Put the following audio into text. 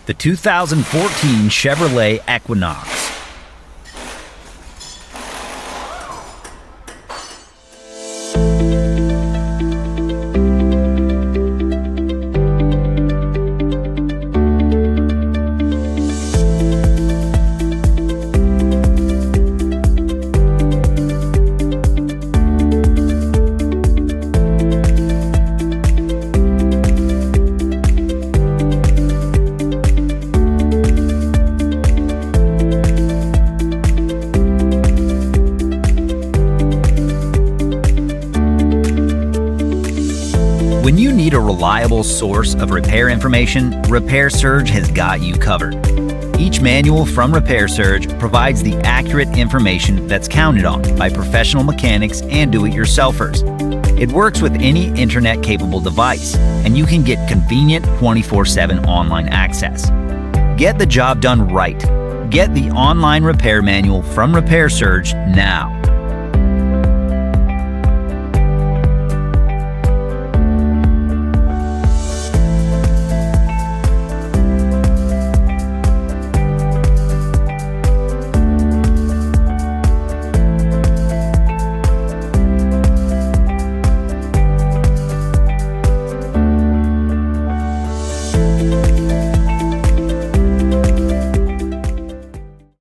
the 2014 Chevrolet Equinox. When you need a reliable source of repair information, Repair Surge has got you covered. Each manual from Repair Surge provides the accurate information that's counted on by professional mechanics and do-it-yourselfers. It works with any internet-capable device, and you can get convenient 24/7 online access. Get the job done right. Get the online repair manual from Repair Surge now.